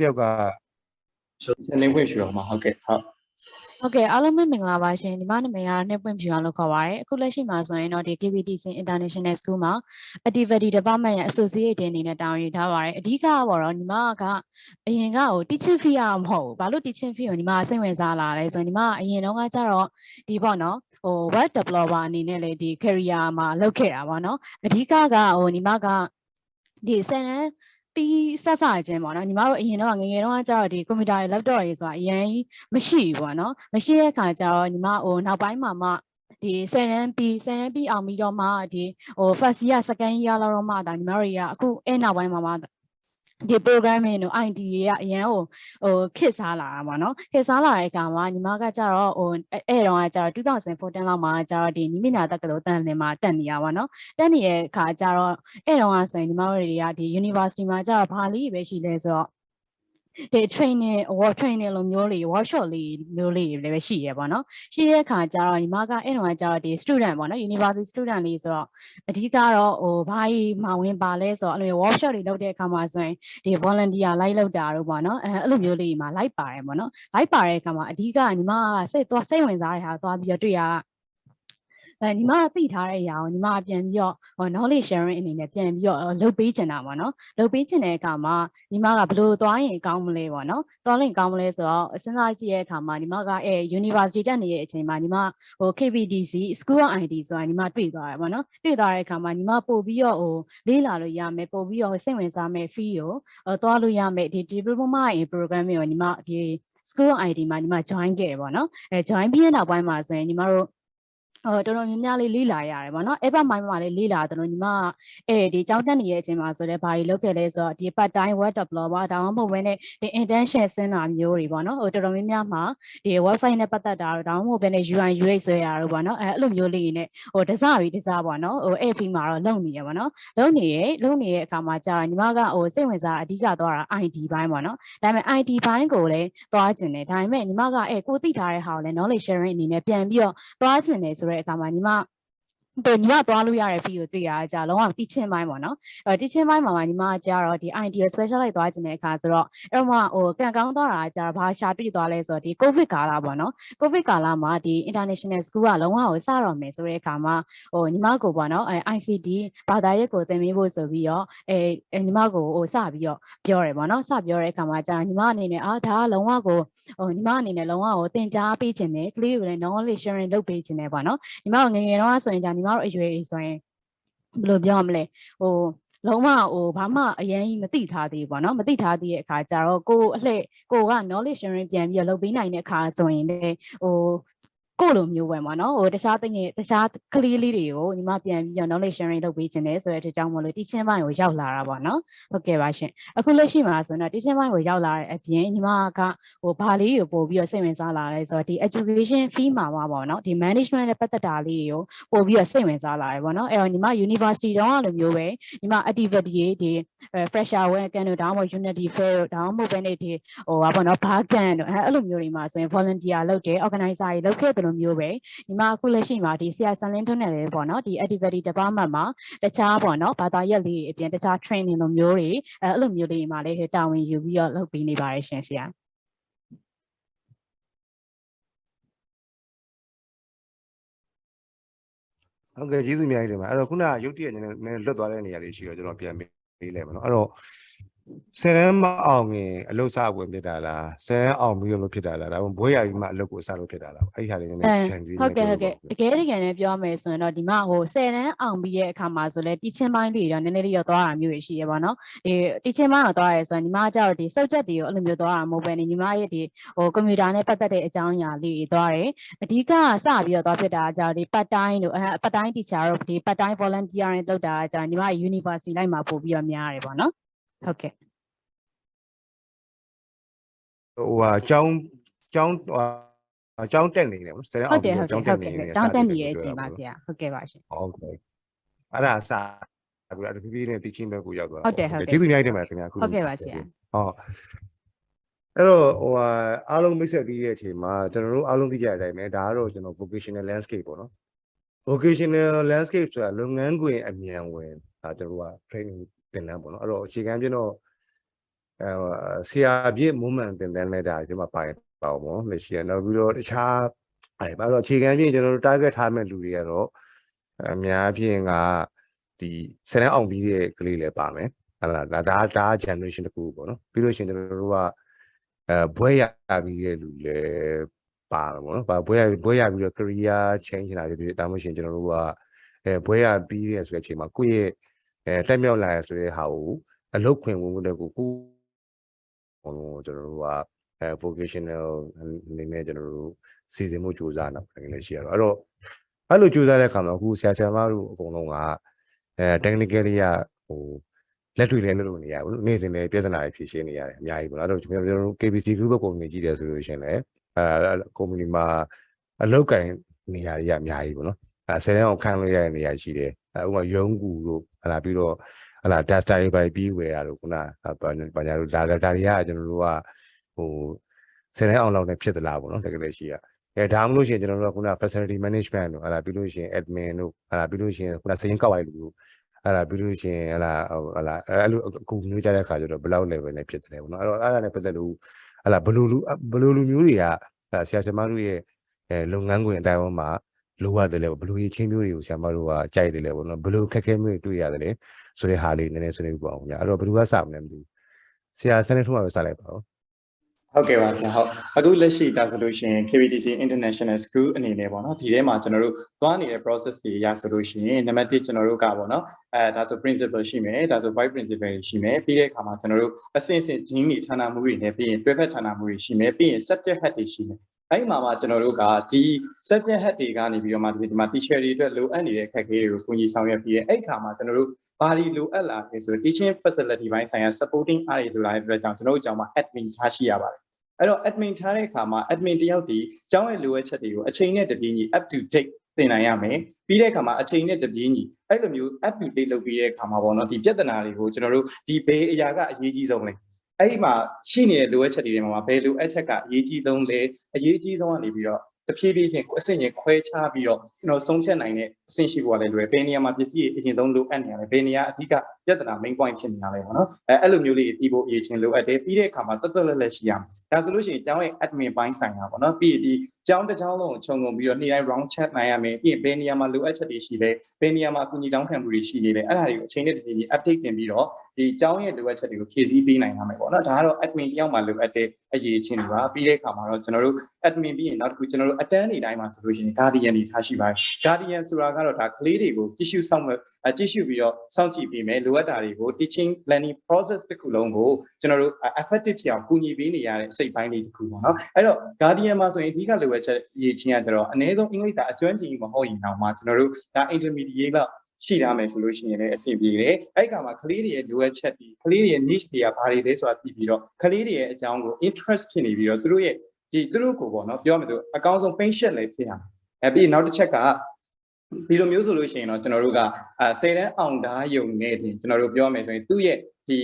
ပြောက်က နေဝင်ရှိတော့မှာဟုတ်ကဲ့ဟုတ် Okay အားလုံးပဲမင်္ဂလာပါရှင်ဒီမှာနာမည်ကတော့နှစ်ပွင့်ဖြူအောင်လို့ခေါ်ပါတယ်အခုလက်ရှိမှာဆိုရင်တော့ဒီ KBTC International School မှာ Activity Department ရဲ့ Associate အနေနဲ့တာဝန်ယူထားပါတယ်အဓိကကတော့ညီမကအရင်ကဟို teaching fee ရမဟုတ်ဘူးဘာလို့ teaching fee ကိုညီမစိတ်ဝင်စားလာလဲဆိုရင်ညီမအရင်တော့ကကျတော့ဒီပေါ့နော်ဟို web developer အနေနဲ့လေဒီ career မှာလုပ်ခဲ့တာပေါ့နော်အဓိကဟိုညီမကဒီ10တန်းပြီးဆက်စခြင်းပေါ့နော်ညီမတို့အရင်တော့ငငယ်တော့ကျတော့ဒီကွန်ပျူတာတွေ laptop တွေဆိုတာအရင်မရှိဘူးပေါ့နော်မရှိတဲ့အခါကျတော့ညီမဟိုနောက်ပိုင်းမှာမှဒီ10တန်းပြီးအောင်ပြီးတော့မှဒီဟို first year second year လောက်တော့မှဒါညီမတို့တွေကအခုအဲ့နောက်ပိုင်းမှာမှဒီ programming တို့ IT တွေကအရန်ဟိုခစ်စားလာတာပေါ့နော်ခစ်စားလာတဲ့အခါမှာညီမကကျတော့ဟိုအဲ့တော့ကကျတော့2014လောက်မှာကျတော့ဒီနိမိနာတက္ကသိုလ်တန်လင်းမှာတက်နေရပါတော့တက်နေတဲ့အခါကျတော့အဲ့တော့ကဆိုရင်ညီမတို့တွေကဒီ university မှာကျတော့ဘာလေးပဲရှိလဲဆိုတော့ဒီ trainingလိုမျိုးလေး workshop လေးမျိုးလေးတွေလည်းပဲရှိရပါတော့ရှိတဲ့အခါကျတော့ညီမကအဲ့တော့ကကျတော့ဒီ student ပေါ့နော် university student လေးဆိုတော့အဓိကတော့ဟိုဘာကြီးမှဝင်ပါလဲဆိုတော့အဲ့လို workshop တွေလုပ်တဲ့အခါမှာဆိုရင်ဒီ volunteer လိုက်လုပ်တာတို့ပေါ့နော်အဲ့လိုမျိုးလေးမှာလိုက်ပါတယ်ပေါ့နော်လိုက်ပါတဲ့အခါမှာအဓိကညီမကစိတ်ဝင်စားတဲ့ဟာသွားပြီးတော့တွေ့ရညီမသိထားတဲ့အရာကိုညီမပြန်ပြီးတော့ knowledge sharing အနေနဲ့ပြန်ပြီးတော့လုပ်ပေးချင်တာပေါ့နော်လုပ်ပေးချင်တဲ့အခါမှာညီမကဘယ်လိုသွားရင်ကောင်းမလဲပေါ့နော်သွားရင်ကောင်းမလဲဆိုတော့စဉ်းစားကြည့်တဲ့အခါမှာညီမကuniversity တက်နေတဲ့အချိန်မှာညီမဟို KBDC School of IT ဆိုတာညီမတွေ့သွားတယ်ပေါ့နော်တွေ့သွားတဲ့အခါမှာညီမပို့ပြီးတော့ဟိုလေးလာလို့ရမယ်ပို့ပြီးတော့စိတ်ဝင်စားမယ် fee ကိုသွားလို့ရမယ်ဒီ diploma in programming ကိုညီမဒီ School of IT မှာညီမ join ခဲ့တယ်ပေါ့နော်join ပြီးတဲ့နောက်ပိုင်းမှာဆိုရင်ညီမတို့တော်တော်များများလေးလေးလာရတယ်ပေါ့နော်အဲ့ဘက်မိုင်းမှာလေးလေးလာတယ်လို့ညီမဒီကျောင်းတက်နေတဲ့အချိန်မှာဆိုတော့ဘာကြီးလုပ်ခဲ့လဲဆိုတော့ဒီ part time web developer ဒါမှမဟုတ်ဘဲနဲ့ဒီ internship ဆင်းတာမျိုးတွေပေါ့နော်ဟိုတော်တော်များများမှာဒီ website နဲ့ပတ်သက်တာတော့ဒါမှမဟုတ်ဘဲနဲ့ UI UX ဆွဲတာတော့ပေါ့နော်အဲ့လိုမျိုးလေးနဲ့ဟိုတစားပြီးတစားပေါ့နော်ဟိုအဲ့ဖီမှာတော့လုပ်နေရပေါ့နော်လုပ်နေတဲ့အခါမှာကြာညီမကဟိုစိတ်ဝင်စားအဓိကသွားတာ IT ဘိုင်းပေါ့နော်ဒါပေမဲ့ IT ဘိုင်းကိုလည်းသွားကျင်တယ်ဒါပေမဲ့ညီမကကိုသိထားတဲ့ဟာကိုလည်း knowledge sharing အနေနဲ့ပြန်ပြီးတော့သွားကျင်တယ်ဆိုတဲ့အခါမှာညီမသွားလို့ရတဲ့ fee ကိုတွေ့ရကြလုံးဝ teaching ဘိုင်းပေါ့နော်teaching ဘိုင်းမှာညီမကျတော့ဒီ IT specialize သွားခြင်းတဲ့အခါဆိုတော့အဲ့တော့မှဟိုကန်ကောင်းသွားတာကျတော့ဘာရှာတွေ့သွားလဲဆိုတော့ဒီ covid ကာလပေါ့နော် covid ကာလမှာဒီ international school ကလုံးဝကိုစတော့မယ်ဆိုတဲ့အခါမှာဟိုညီမကိုပေါ့နော်ICT ဘာသာရပ်ကိုသင်ပေးဖို့ဆိုပြီးတော့ညီမကိုဟိုစပြီးတော့ပြောတယ်ပေါ့နော်စပြောတဲ့အခါမှာကျတော့ညီမအနေနဲ့ဒါကလုံးဝကိုဟိုညီမအနေနဲ့လုံးဝကိုသင်ကြားပေးခြင်းနဲ့ကလေးတွေလည်း knowledge sharing လုပ်ပေးခြင်းနဲ့ပေါ့နော်ညီမတို့ငငယ်တော့ဆိုရင်ညီမတို့အရွယ်ဆိုရင်ဘယ်လိုပြောမလဲဟိုလုံးဝဟိုဘာမှအရင်ကြီးမသိထားသေးဘူးပေါ့နော်မသိထားသေးတဲ့အခါကျတော့ကိုက knowledge sharing ပြန်ပြီးတော့လုပ်ပေးနိုင်တဲ့အခါဆိုရင်လည်းဟိုကိုလိုမျိုးပဲပေါ့နော်ဟိုတခြားကလေးလေးတွေကိုညီမပြန်ပြီးတော့ knowledge sharing လုပ်ပေးခြင်းနဲ့ဆိုတဲ့အကြောင်းမလို့ teaching ဘိုင်းကိုရောက်လာတာပေါ့နော်ဟုတ်ကဲ့ပါရှင်အခုလက်ရှိမှာဆိုတော့ teaching ဘိုင်းကိုရောက်လာတဲ့အပြင်ညီမကဟိုဘာလေးကိုပို့ပြီးတော့စိတ်ဝင်စားလာလဲဆိုတော့ဒီ education fee မှာပါပေါ့နော်ဒီ management နဲ့ပတ်သက်တာလေးတွေကိုပို့ပြီးတော့စိတ်ဝင်စားလာတယ်ပေါ့နော်အဲ့တော့ညီမ university တောင်းရလိုမျိုးပဲညီမ activity ဒီ fresher welcome တို့ဒါမှမဟုတ် unity fair တို့ဒါမှမဟုတ်ဘဲနဲ့ဒီဟိုပါပေါ့နော် bargain တို့အဲ့လိုမျိုးတွေမှာဆိုရင် volunteer လုပ်တယ် organizer တွေလုပ်ခဲ့တယ်လို့မျိုးပဲညီမအခုလက်ရှိမှာဒီ ဆရာဆန်လင်းထွန်းနဲ့လည်းပေါ့နော်ဒီ activity department မှာတခြားပေါ့နော်ဘာသာရပ်လေးအပြင်တခြား training လိုမျိုးတွေအဲ့လိုမျိုးလေးမှာလည်းတာဝန်ယူပြီးတော့လုပ်ပေးနေပါတယ်ရှင်ဆရာဟုတ်ကဲ့ကျေးဇူးအများကြီးတင်ပါအဲ့တော့ခုနကရုပ်တရက်နည်းနည်းလွတ်သွားတဲ့နေရာလေးရှိတော့ကျွန်တော်ပြန်ပေးလိုက်ပါနော်အဲ့တော့ဆယ်တန်းမအောင်ခင်အလုပ်စဝင်ဖြစ်တာလားဆယ်တန်းအောင်ပြီးတော့ဖြစ်တာလားဒါမှမဟုတ်ဘွဲရပြီးမှအလုပ်ကိုစလုပ်ဖြစ်တာလားအဲ့ဒီဟာလေးနည်းနည်းချန်ပြီးဟုတ်ကဲ့တကယ်နဲ့ပြောမယ်ဆိုရင်တော့ဒီမှာဟို10တန်းအောင်ပြီးတဲ့အခါမှာဆိုလဲ teaching ပိုင်းတွေတော့နည်းနည်းလေးတော့သွားတာမျိုးရှိရပါတော့ဒီ teaching ပိုင်းတော့သွားရဲဆိုရင်ညီမကျတော့ဒီ subject တွေကိုအဲ့လိုမျိုးသွားတာမဟုတ်ဘဲညီမရဲ့ဒီဟိုကွန်ပျူတာနဲ့ပတ်သက်တဲ့အကြောင်းအရာလေးတွေသွားတယ်အဓိကစပြီးတော့သွားဖြစ်တာကျတော့ဒီ part time တို့part time teacher တို့ဒီ part time volunteering လုပ်တာကျတော့ညီမရဲ့ university လိုက်မှာပို့ပြီးတော့များတယ်ပေါ့နော်ဟုတ်ကဲ့ဟိုဟာကျောင်းတက်နေတယ်ဆယ်တန်းအောင်ပြီးတော့ကျောင်းတက်နေတယ်ကျောင်းတက်နေတဲ့အချိန်ပါဆရာဟုတ်ကဲ့ပါရှင်ဟုတ်ကဲ့အဲ့ဒါစပြီးတော့တဖြည်းဖြည်းနဲ့ teaching ဘက်ကိုရောက်သွားဟုတ်တယ်ကျေးဇူးအများကြီးတင်ပါတယ်ခင်ဗျာဟုတ်ကဲ့ပါဆရာဟုတ်အဲ့တော့ဟိုဟာအားလုံးမိတ်ဆက်ပြီးတဲ့အချိန်မှာကျွန်တော်တို့အားလုံးသိကြတဲ့အတိုင်းပဲဒါကတော့ကျွန်တော် vocational landscape ပေါ့နော် vocational landscape ဆိုတာလုပ်ငန်းခွင်အမြန်ဝင်ဒါကျွန်တော်တို့က training သင်တန်းပေါ့နော်အဲ့တော့အခြေခံပြတော့ ဆရာပြည့် moment တင်တဲ့နဲ့ဒါဒီမှာပါပေါ့နော်လက်ရှိရနောက်ပြီးတော့တခြားဘာလို့အခြေခံပြည့်ကျွန်တော်တို့ target ထားမဲ့လူတွေကတော့အများဖြင့်ကဒီဆယ်တန်းအောင်ပြီးတဲ့ကလေးလည်းပါမယ်ဟုတ်လားဒါ generation တခုပေါ့နော်ပြီးလို့ရှိရင်ကျွန်တော်တို့ကဘွဲရပြီးတဲ့လူလည်းပါပေါ့နော်ဘွဲရပြီးတော့ career change လာပြီးတာမှရှိရင်ကျွန်တော်တို့ကဘွဲရပြီးတဲ့ဆိုတဲ့အချိန်မှာကိုယ့်ရဲ့တက်မြောက်လာရဆိုတဲ့ဟာကိုအလုပ်ခွင်ဝင်တဲ့ကိုကျွန်တော်တို့ကvocational အနေနဲ့ကျွန်တော်တို့စီစဉ်မှုစူးစမ်းတာလည်းရှိရတော့အဲ့လိုစူးစမ်းတဲ့အခါမှာအခုဆရာမတို့အကုန်လုံးကtechnically ကလက်တွေ့လည်းလုပ်လို့နေရဘူးနေ့စဉ်လည်းပြဿနာတွေဖြေရှင်းနေရတယ်အများကြီးပေါ့နော်အဲ့တော့ကျွန်တော်တို့ KBC group ကုမ္ပဏီကြီးတယ်ဆိုလို့ရှိရင်လည်းကုမ္ပဏီမှာအလုပ်ကိုင်နေရာတွေအများကြီးပေါ့နော်ဆယ်တန်းအောင်ခံလို့ရတဲ့နေရာရှိတယ်ဥပမာရုံးကူတို့ပြီးတော့data တွေပဲပြီးဝယ်ရတော့ခုနဘာညာတို့ဒါတွေကကျွန်တော်တို့ကဆယ်တန်းအောင်လောက်နဲ့ဖြစ်သလားပေါ့နော်တကယ်လည်းရှိရဒါမှမဟုတ်ရှင်ကျွန်တော်တို့ကခုန facility management တို့ပြီးလို့ရှိရင် admin တို့ပြီးလို့ရှိရင်ခုနစရင်ကောက်လိုက်လို့ပြီးလို့ရှိရင်အဲ့လိုအခုမျိုးကြတဲ့ခါကျတော့ဘယ်လောက် level နဲ့ဖြစ်တယ်ပေါ့နော်အဲ့တော့အဲ့ဒါနဲ့ပတ်သက်လို့ဘယ်လိုလူမျိုးတွေကဆရာဆရာမတို့ရဲ့လုပ်ငန်းခွင်အတိုင်းအဝန်းမှာလိုရတယ်လေဘယ်လိုရေးချင်းမျိုးတွေကိုဆရာမတို့ကကြိုက်တယ်လေပေါ့နော်ဘယ်လိုခက်ခဲမျိုးတွေတွေ့ရတယ်လေဆိုတဲ့ဟာလေးနည်းနည်းဆွေးနွေးပါအောင်ဗျာအဲ့တော့ဘယ်သူကစမလဲမသိဘူးဆရာစနေထုံးမှာပဲစလိုက်ပါဦးဟုတ်ကဲ့ပါဆရာဟုတ်အခုလက်ရှိဒါဆိုလို့ရှိရင် KBTC International School အနေနဲ့ပေါ့နော်ဒီထဲမှာကျွန်တော်တို့သွားနေတဲ့ process တွေရဆိုလို့ရှိရင်နံပါတ်1ကျွန်တော်တို့ကပေါ့နော်ဒါဆို principal ရှိမယ်ဒါဆို vice principal ရှိမယ်ပြီးတဲ့အခါမှာကျွန်တော်တို့အဆင့်ဆင့် dean တွေဌာနမှုတွေနဲ့ပြီးရင်တွဲဖက်ဌာနမှုတွေရှိမယ်ပြီးရင် subject head တွေရှိမယ်အဲ့မှာကျွန်တော်တို့ကဒီ subject head တွေကနေပြီးတော့မှဒီမှာ teacher တွေအတွက်လိုအပ်နေတဲ့အခက်အခဲတွေကိုကူညီဆောင်ရွက်ပြီးရင်အဲ့ခါမှာကျွန်တော်တို့ဘာတွေလိုအပ်လာလဲဆိုတော့ teaching facility ဘိုင်းဆိုင်ရာ supporting အားတွေလိုလာတဲ့အတွက်ကြောင့်ကျွန်တော်တို့အကြောင်းမှာ admin ထားရှိရပါတယ်အဲ့တော့ admin ထားတဲ့အခါမှာ admin တယောက်ဒီကျောင်းရဲ့လိုအပ်ချက်တွေကိုအချိန်နဲ့တပြေးညီ up to date သင်နိုင်ရမယ်ပြီးတဲ့အခါမှာအချိန်နဲ့တပြေးညီအဲ့လိုမျိုး up to date လုပ်ပြီးတဲ့အခါမှာပေါ့နော်ဒီပြဿနာတွေကိုကျွန်တော်တို့ဒီဘေးအရာကအရေးကြီးဆုံးလေအဲ့ဒီမှာရှိနေတဲ့လိုအပ်ချက်တွေမှာဘယ်လိုအပ်ချက်ကအရေးကြီးဆုံးလဲအရေးကြီးဆုံးကနေပြီးတော့တဖြည်းဖြည်းချင်းအဆင့်ချင်းခွဲခြားပြီးတော့ကျွန်တော်ဆုံးဖြတ်နိုင်တဲ့အဆင့်ရှိဖို့လည်းလွယ်ဘယ်နေရာမှာပစ္စည်းအရင်ဆုံးလိုအပ်နေရလဲဘယ်နေရာအဓိကပြဿနာ main point ဖြစ်နေရလဲပေါ့နော်အဲ့လိုမျိုးလေးပြီးဖို့အရေးချင်းလိုအပ်တယ်ပြီးတဲ့အခါမှာတွတ်တွတ်လက်လက်ရှိရမယ်ဒါဆိုလို့ရှိရင်ကျောင်းရဲ့ admin ပိုင်းဆိုင်ရာပေါ့နော်ပြီးဒီကျောင်းတစ်ကျောင်းလုံးကိုခြုံငုံပြီးတော့နေ့တိုင်း round check နိုင်ရမယ်ပြီးရင်ဘယ်နေရာမှာလိုအပ်ချက်တွေရှိလဲဘယ်နေရာမှာအကူအညီတောင်းခံမှုတွေရှိနေလဲအဲ့ဒါတွေကိုအချိန်နဲ့တပြေးညီ update တင်ပြီးတော့ဒီကျောင်းရဲ့လိုအပ်ချက်တွေကိုဖြည့်ဆည်းပေးနိုင်ရမယ်ပေါ့နော်ဒါကတော့ admin တယောက်မှာလိုအပ်တဲ့အရေးချင်းတွေပါပြီးတဲ့အခါမှာတော့ကျွန်တော်တို့ admin ပြီးရင်နောက်တစ်ခုကျွန်တော်တို့အတန်းနေတိုင်းမှာဆိုလို့ရှိရင် guardian တွေထားရှိပါတယ် guardian ဆိုတာကတော့ဒါကလေးတွေကိုကြည့်ရှုဆောင်ကြည့်ရှုပြီးတော့စောင့်ကြည့်ပေးမယ်လိုအပ်တာတွေကို teaching learning process တစ်ခုလုံးကိုကျွန်တော်တို့ effective ဖြစ်အောင်ကူညီပေးနေရတဲ့အစိတ်ပိုင်းလေးတစ်ခုပေါ့နော်အဲ့တော့ guardian မှာဆိုရင်အဓိကလိုအပ်ချက်ရေးချင်းကတော့အနည်းဆုံးအင်္ဂလိပ်စာအကျွမ်းကျင်မဟုတ်ရင်တော့မှကျွန်တော်တို့ဒါ intermediate လောက်ရှိရမယ်ဆိုလို့ရှိရင်လည်းအဆင်ပြေတယ်အဲ့ကမှာကလေးတွေရဲ့လိုအပ်ချက်တွေကလေးတွေရဲ့ needs တွေကဘာတွေလဲဆိုတာသိပြီးတော့ကလေးတွေရဲ့အကြောင်းကို interest ဖြစ်နေပြီးတော့သူတို့ရဲ့သူတို့ကိုပေါ့နော်ပြောမယ်ဆိုအကောင်းဆုံး patient လည်းဖြစ်ရမယ်ပြီးနောက်တစ်ချက်ကဒီလိုမျိုးဆိုလို့ရှိရင်တော့ကျွန်တော်တို့က10တန်းအောင်ဓာတ်ယုံနဲ့တင်ကျွန်တော်တို့ပြောမယ်ဆိုရင်သူ့ရဲ့ဒီ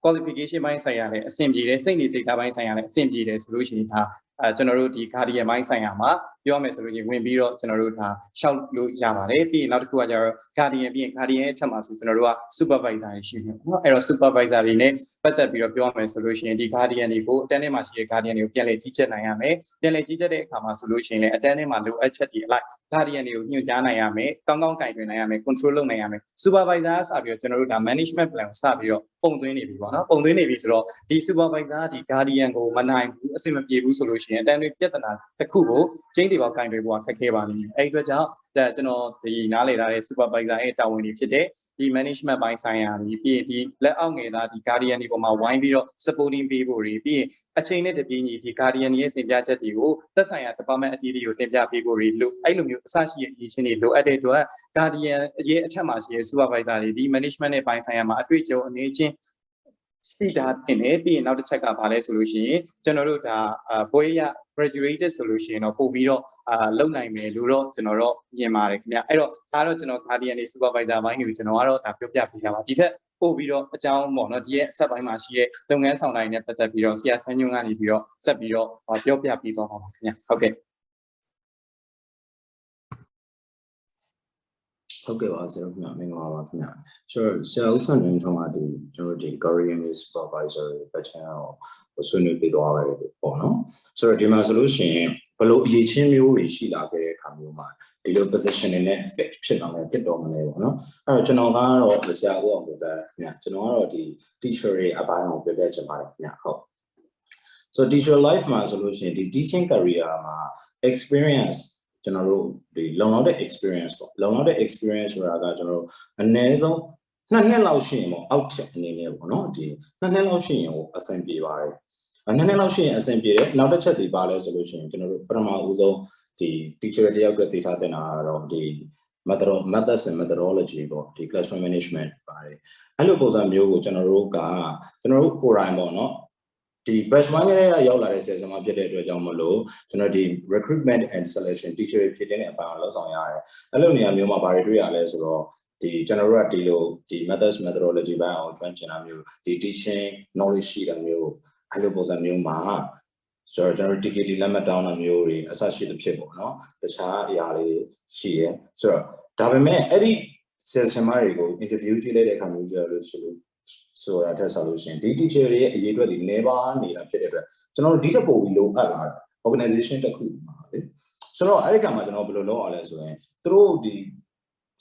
qualification ဘိုင်းဆိုင်ရာလည်းအဆင်ပြေတယ်စိတ်နေစိတ်ဓာတ်ဘိုင်းဆိုင်ရာလည်းအဆင်ပြေတယ်ဆိုလို့ရှိရင်ဒါကျွန်တော်တို့ဒီ guardian ဘိုင်းဆိုင်ရာမှာပြောမယ်ဆိုလို့ရှိရင်ဝင်ပြီးတော့ကျွန်တော်တို့ဒါရှောက်လို့ရပါတယ်ပြီးရင်နောက်တစ်ခုကကျတော့ guardian ပြီးရင် guardian ရဲ့အထက်မှာဆိုကျွန်တော်တို့က supervisor တွေရှိတယ်เนาะအဲ့တော့ supervisor တွေနဲ့ပတ်သက်ပြီးတော့ပြောမယ်ဆိုလို့ရှိရင်ဒီ guardian တွေကိုအတန်းထဲမှာရှိတဲ့ guardian တွေကိုပြန်လည်ကြီးကြပ်နိုင်ရမယ်ပြန်လည်ကြီးကြပ်တဲ့အခါမှာဆိုလို့ရှိရင်လည်းအတန်းထဲမှာလိုအပ်ချက်တွေအလိုက် guardian တွေကိုညွှန်ကြားနိုင်ရမယ်ကောင်းကောင်းကင်တွင်နိုင်ရမယ် control လုပ်နိုင်ရမယ် supervisor ကစပြီးတော့ကျွန်တော်တို့ဒါ management plan ကိုစပြီးတော့ပုံသွင်းနေပြီပေါ့နော်ပုံသွင်းနေပြီဆိုတော့ဒီ supervisor ဒီ guardian ကိုမနိုင်ဘူးအဆင်မပြေဘူးဆိုလို့ရှိရင်အတန်းတွေပြဿနာတစ်ခုကိုကျင်းတွေပေါက်ကင်တွေပေါ်ခက်ခဲပါလိမ့်မယ်အဲ့ဒီအတွက်ကြောင့်ကျွန်တော်ဒီနားလည်ထားတဲ့ supervisor ရဲ့တာဝန်တွေဖြစ်တဲ့ဒီ management ပိုင်းဆိုင်ရာပြီးရင်ဒီလက်အောက်ငယ်သားဒီ guardian တွေပေါ်မှာဝိုင်းပြီးတော့ supporting ပေးဖို့တွေပြီးရင်အချိန်နဲ့တပြေးညီဒီ guardian ရဲ့တင်ပြချက်တွေကိုသက်ဆိုင်ရာ department အသီးသီးကိုတင်ပြပေးဖို့တွေလို့အဲ့လိုမျိုးအစရှိရဲ့အရေးချင်းတွေလိုအပ်တဲ့အတွက် guardian ရဲ့အထက်မှာရှိတဲ့ supervisor တွေဒီ management နဲ့ပိုင်းဆိုင်ရာမှာအတွေ့အကြုံအနေချင်းရှိတာတင်တယ်ပြီးရင်နောက်တစ်ချက်ကဘာလဲဆိုလို့ရှိရင်ကျွန်တော်တို့ဒါဘွဲရ graduated ဆိုလို့ရှိရင်တော့ပို့ပြီးတော့လုံနိုင်မယ်လို့တော့ကျွန်တော်တော့မြင်ပါတယ်ခင်ဗျအဲ့တော့ဒါတော့ကျွန်တော် guardian တွေ supervisor ဘိုင်းကိုကျွန်တော်ကတော့ဒါပြောပြပေးရပါဒီထက်ပို့ပြီးတော့အကြောင်းပေါ့နော်ဒီရဲ့အဆက်ပိုင်းမှာရှိတဲ့လုပ်ငန်းဆောင်တိုင်းနဲ့ပတ်သက်ပြီးတော့ဆရာဆန်းညွန့်ကနေပြီးတော့ဆက်ပြီးတော့ပြောပြပေးသွားပါပါခင်ဗျဟုတ်ကဲ့ Okay, well, so also in the Korean supervisor, but soon will be the other one. So the solution, below each new she like a camera, the low position in it, fiction on the dominant, no? General or the Siago of the general the teacher about the vegetable, yeah. So teacher life solution, the teaching career experience. General the long experience where I got general and nasal. Not now she out in the no, the not now she assembly wire. And then now she assembly now the chat the ballet solution, general Brahma Uzo, the teacher the data then are the methods and methodology of the classroom management by. I look as a new general Koraimo, no. The best one I says I'm the recruitment and selection teacher pitting about loss on yard. Alone, I'm the general deal, the methods methodology by our the teaching knowledge sheet and you, valuables and new ma. So general ticket limit down on you, associated people, no? The child yali she. So, every says Samarigo interview later come usually. So that is solution. The teacher never need a pit. So now teacher we look at organization to cool. So I come at an below as well. Through the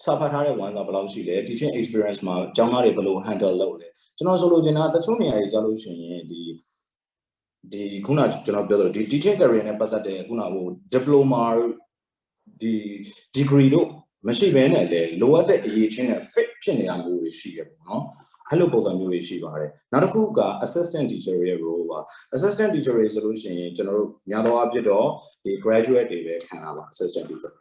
Sapatari ones of Lausi, teaching experience, Jamari below handle load. So now solution that's only a solution. The Kuna the teaching career, but that the Kuna diploma, the degree, machine, lower the age in a fiction and movie she, no. Hello, both are new issue. Not a kuka, assistant teacher role. Assistant teacher resolution, general Yado object or the graduate assistant teacher.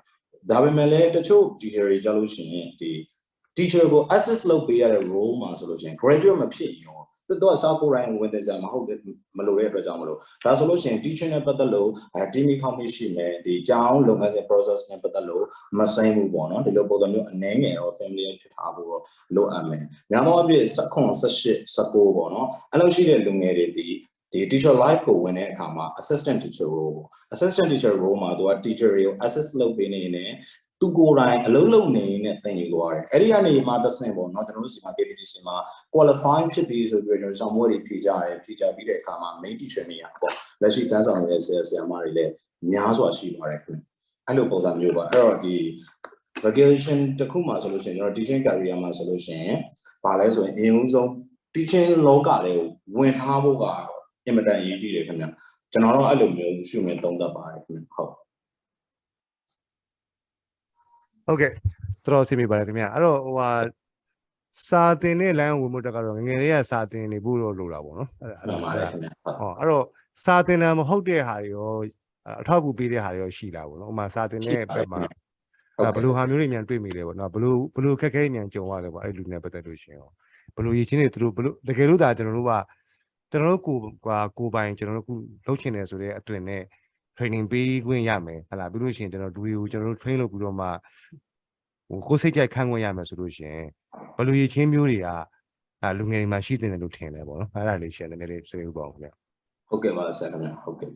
Davimele, the two teacher resolution, the teacher will assist low be a role solution. Graduate opinion. The door Sakuran when there's a Malay Jamalo. That solution teaching about the law, academic competition, the Jao long as a process about the law, Masai one, the local name or family table, low amen. Now, be a second such Sako, no, allow she the teacher life go when it come assistant teacher role. Assistant teacher role, do teacher assist low being to go right a low name thing you are. Area name are the same, not the Rusi Makedisima, qualifying should be somewhere PJ, be the comma, main teacher me. Let's see, that's on the SS Marile, Nyazwa she directly. I look as I'm the regulation Takuma solution or teaching career solution, Palazo in teaching local, when Haboga, immigrant UG, General Alumni, human don't buy. Okay, throw me by me. I don't want Saturday land with Mutaka, Saturday, Buro Lula. I don't Saturday, I'm how they Harry or talk would be the Harry or Sheila, my Saturday, Pema. Blue Hamilton to me, blue Cacanian Joe, I do never do show. Blue eating it through blue, the Geruda General, General Kuba and General Lochiness with a training big wing yame, and I believe in general train of Guroma. Go say I can't go yam solution. But we change beauty looking at my sheet in the lieutenant. I like share the native say about them. Okay, well, second, okay,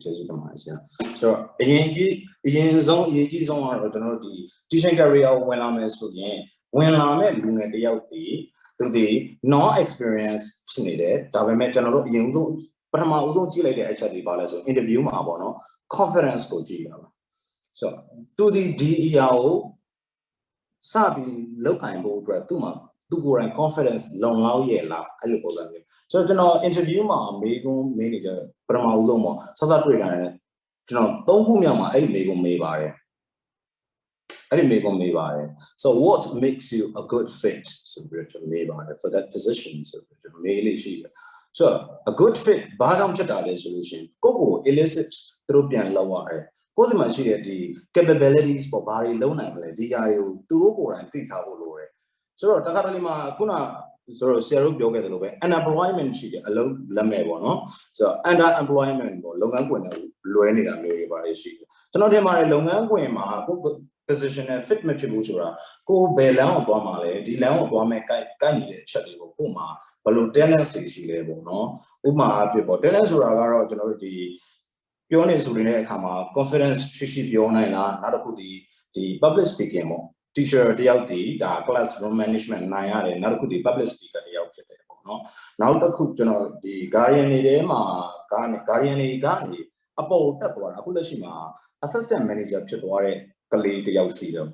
so, in zone, ye zone or the teaching career when I'm a student, when I'm a lunar to the no experience needed, Davame general, you but I'm also like actually balance interview my confidence for G. So, to the DEO. Sabi low kind board tuma to go and confidence long lao ye la I so interview ma manager Pramauzomo Sasa don't whom yama I make on me. So what makes you a good fit for that position? So a good fit Badam Chatale solution. Go elicit Tropian Laware. Cause my the capabilities for Bari Lona, DIU, Turuko and Titabo. So Takarima Kuna so Seru Yoga the Lobe, and employment sheet alone Lamebo, no? So and that employment Longan Luenida Mary Bari sheet. So not him are Longan position and fit Metribusura, go Belan Domale, Dilan Dome Kani Chadibo Puma, Balu tenants level, no? Uma people, tenants are the Pioneers will come confidence, Shishi Piona, not the public speaking. teacher တယောက်ဒီဒါ classroom management နိုင်ရတယ်နောက်တစ်ခုဒီ public speaker တယောက်ဖြစ်တယ်ပေါ့နော်နောက်တစ်ခုကျွန်တော်ဒီ guardian တွေထဲမှာ guardian တွေကနေအပေါ်တက်သွားတာအခုလက်ရှိမှာ assistant manager ဖြစ်သွားတဲ့ကလေးတယောက်ရှိတယ်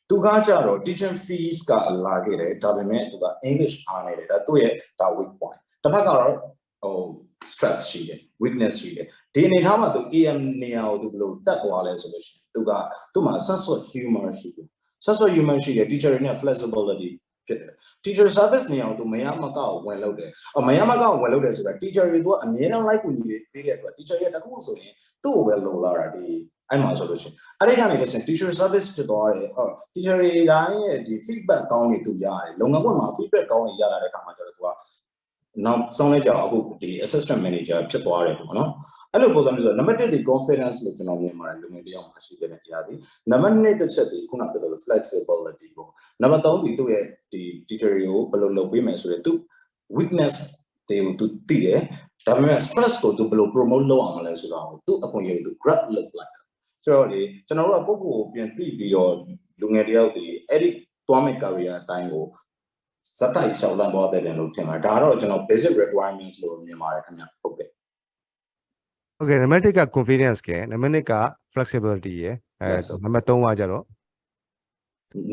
သူကကြတော့ teaching fees ကလာခဲ့တယ်ဒါပေမဲ့သူက English အားနေတယ်ဒါသူ့ရဲ့ဒါ weak point တစ်ဖက်ကတော့stress ရှိတယ် weakness ရှိတယ်ဒီအနေထားမှာသူ AM နေရာကိုသူဘယ်လိုတက်သွားလဲဆိုလို့ရှိရင်သူမှာ sense of humor ရှိတယ် sense of humor ရှိတယ် teacher တွေနဲ့ flexibility ဖြစ်တယ် teacher service နေရာကိုသူမရမကောက်ဝင်လုပ်တယ်မရမကောက်ဝင်လုပ်တယ်ဆိုတာ teacher တွေကအမြဲတမ်း like ကိုညီတွေပေးတဲ့အတွက် teacher ရဲ့တခုဆိုရင်သူ့ကိုပဲလိုလာတာဒီအဲ့မှာဆိုလို့ရှိရင်အဲ့ဒီကနေတစ်ဆင့် teacher service ဖြစ်သွားတယ်teacher တွေတိုင်းရဲ့ဒီ feedback ကောင်းတွေသူရတယ်လုပ်ငန်းခွင်မှာ feedback ကောင်းတွေရလာတဲ့အခါမှာကျတော့သူကနောက်ဆုံးလိုက်ကြအခုဒီ assistant manager ဖြစ်သွားတယ်ပေါ့နော်အဲ့လိုပုံစံမျိုးဆိုနံပါတ်1ဒီ confidence လို့ကျွန်တော်မြင်ပါတယ်လူငယ်တယောက်မှာရှိတဲ့အရာဒီနံပါတ်2တစ်ချက်ဒီခုနပြောလို့ flexibility ပေါ့နံပါတ်3ဒီသူ့ရဲ့ဒီ teacher တွေကိုဘယ်လိုလုပ်ပေးမယ်ဆိုရင်သူ weakness တွေကိုသူသိတယ်ဒါပေမဲ့ stress ကိုသူဘယ်လို promote လုပ်အောင်မလဲဆိုတော့သူအခွင့်အရေးသူ grab လုပ်လိုက်တယ်ဆိုတော့ဒီကျွန်တော်တို့ကကိုယ့်ကိုယ်ပြန်သိပြီးတော့လူငယ်တယောက်ဒီအဲ့ဒီသွားမဲ့ career အတိုင်းကိုစက်တိုက်ရှောက်လန်းသွားတဲ့တယ်လို့ထင်ပါတယ်ဒါကတော့ကျွန်တော် basic requirements လို့မြင်ပါတယ်ခင်ဗျဟုတ်ကဲ့Okay နံပါတ်1က confidence ကနံပါတ်2က flexibility ရယ်နံပါတ်3ကကြတော့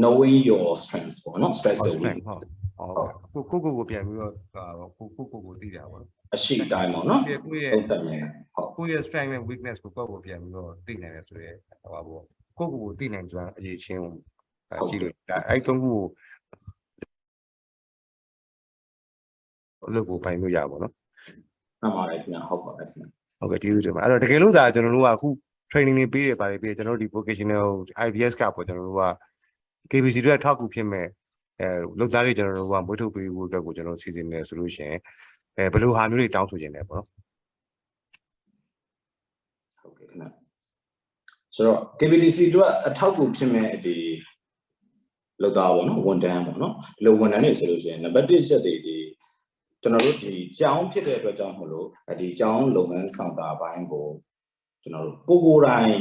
knowing your strengths ပေါ့နော် stress ဟုတ်ကိုပြန်ပြီးတော့ကိုသိတာပေါ့အရှိတိုင်းပေါ့နော်ကိုယ့်ရဲ့ strength နဲ့ weakness ကိုကိုပြန်ပြီးတော့သိနိုင်တယ်ဆိုရဲဟောပါပေါ့ကိုသိနိုင်ကြအရေးချင်းကိုကြည့်လို့အဲ့3ခုကိုလို့ကိုပိုင်လို့ရပါတော့မှန်ပါတယ်ခင်ဗျဟုတ်ပါတယ်ခင်ဗျဟုတ်ကဲ့ကျေးဇူးတင်ပါအဲ့တော့တကယ်လို့ဒါကျွန်တော်တို့ကအခု training တွေပေးရပါတယ်ပြီးကျွန်တော်တို့ဒီ vocational IBS ကပေါ့ကျွန်တော်တို့က KBC တွေထောက်ကူဖြစ်မဲ့လုပ်သားတွေကျွန်တော်တို့ကမွေးထုတ်ပေးဖို့အတွက်ကိုကျွန်တော်စီစဉ်နေဆိုလို့ရှိရင်ဘယ်လိုဟာမျိုးတွေတောင်းဆိုခြင်းလဲပေါ့နော်ဟုတ်ကဲ့ခင်ဗျဆိုတော့ KBDC တို့ကအထောက်ကူဖြစ်မဲ့ဒီလုပ်သားပေါ့နော်ဝန်ထမ်းပေါ့နော်ဒီလိုဝန်ထမ်းတွေဆိုလို့ရှိရင်နံပါတ်1ချက်တွေဒီကျွန်တော်တို့ဒီကျောင်းဖြစ်တဲ့အတွက်ကြောင့်မလို့ဒီကျောင်းလုပ်ငန်းဆောင်တာဘိုင်းကိုကျွန်တော်တို့ကိုယ်တိုင်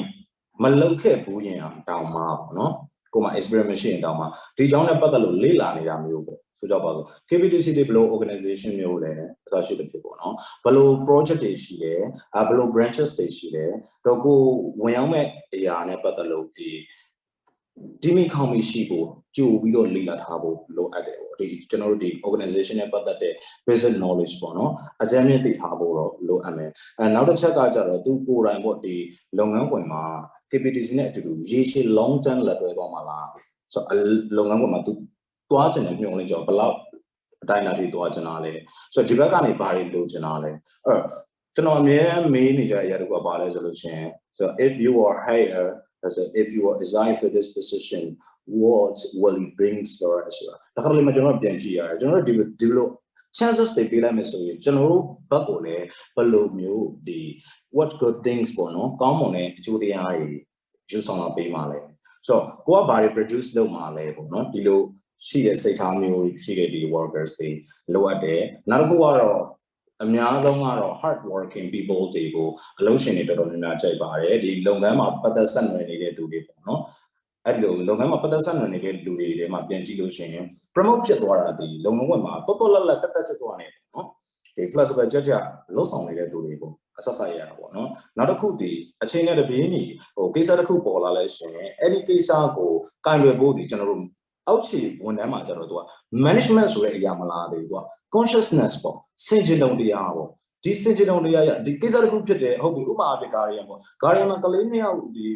မလုပ်ခဲ့ဘူးရင်တောင်းမှာပေါ့နော်ကိုယ်မှာ experience ရှိရင်တောင်းမှာဒီကျောင်းနဲ့ပတ်သက်လို့လေ့လာနေတာမျိုးပေါ့ဆိုကြပါစို့ KBDC တွေဘယ်လို organization မျိုးလဲအစရှိတဲ့ဖြစ်ပေါ့နော်ဘယ်လို project တွေရှိတယ်ဘယ်လို branches တွေရှိတယ်တော့ကိုဝင်ရောက်မဲ့အရာနဲ့ပတ်သက်လို့ဒီမိခေါမီရှိဖို့ကြိုပြီးတော့လေ့လာထားဖို့လိုအပ်တယ်ပေါ့ဒီကျွန်တော်တို့ဒီ organization နဲ့ပတ်သက်တဲ့ basic knowledge ပေါ့နော်အကြမ်းမြင့်သိထားဖို့တော့လိုအပ်မယ်နောက်တစ်ချက်ကကြတော့သူကိုယ်တိုင်ပေါ့ဒီလုပ်ငန်းခွင်မှာ KPTC နဲ့အတူတူရေရှည် long term လက်တွဲသွားမှာလားဆိုတော့လုပ်ငန်းခွင်မှာသူသွားချင်တဲ့ညွှန်လင်းကြောဘယ်လောက်အတိုင်းအတာတွေသွားချင်တာလဲဆိုတော့ဒီဘက်ကနေဘာတွေလိုချင်တာလဲကျွန်တော်အမြဲမေးနေကြတဲ့အရာတခုကဘာလဲဆိုလို့ရှိရင် so if you are hired as if you are assigned for this position what will it brings for us ဒါကလည်းကျွန်တော်ပြန်ကြည့်ရတယ်ကျွန်တော်တို့ဒီလို chances တွေပေးလိုက်မယ်ဆိုရင်ကျွန်တော်တို့ဘက်ကိုလည်းဘယ်လိုမျိုးဒီ what good things ပေါ့နော်ကောင်းမွန်တဲ့အကျိုးတရားတွေယူဆောင်လာပေးမှာလဲဆိုတော့ကိုကဘာတွေ produce လုပ်မှာလဲပေါ့နော်ဒီလိုရှိတဲ့စိတ်ထားမျိုးရှိတဲ့ဒီ workers တွေလိုအပ်တယ်နောက်တစ်ခုကတော့အများဆုံးကတော့ hard working people တွေကိုအလုပ်ရှင်တွေတော်တော်များများကြိုက်ပါတယ်ဒီလုပ်ငန်းမှာပတ်သက်ဆက်နွယ်နေတဲ့သူတွေပေါ့နော်အဲ့လိုလုပ်ငန်းမှာပတ်သက်ဆက်နွယ်နေတဲ့လူတွေထဲမှာပြန်ကြည့်လို့ရှိရင် promote ဖြစ်သွားတာဒီလုပ်ငန်းခွင်မှာတော်တော်လက်တက်ကြွကြွနေတယ်နော်ဒီ flexible ကြလှုပ်ဆောင်နေတဲ့သူတွေပေါ့အဆက်ဆက်ရတာပေါ့နော်နောက်တစ်ခုဒီအချိန်နဲ့တပြေးညီကိစ္စတစ်ခုပေါ်လာလဲရှင်အဲ့ဒီကိစ္စကိုကင်တွယ်ဖို့ဒီကျွန်တော်တို့အောက်ခြေဝန်ထမ်းမှာကျတော့သူက management ဆိုတဲ့အရာမလားသေးဘူးသူက consciousness ပေါ့စင်ကြယ်တုံတရားပေါ့ဒီစင်ကြယ်တုံတရားရဒီကိစ္စတစ်ခုဖြစ်တယ်ဟုတ်ပြီဥပမာအဖြစ်ကာရီယံပေါ့ကာရီယံမှာကလေးနှစ်ယောက်ဒီ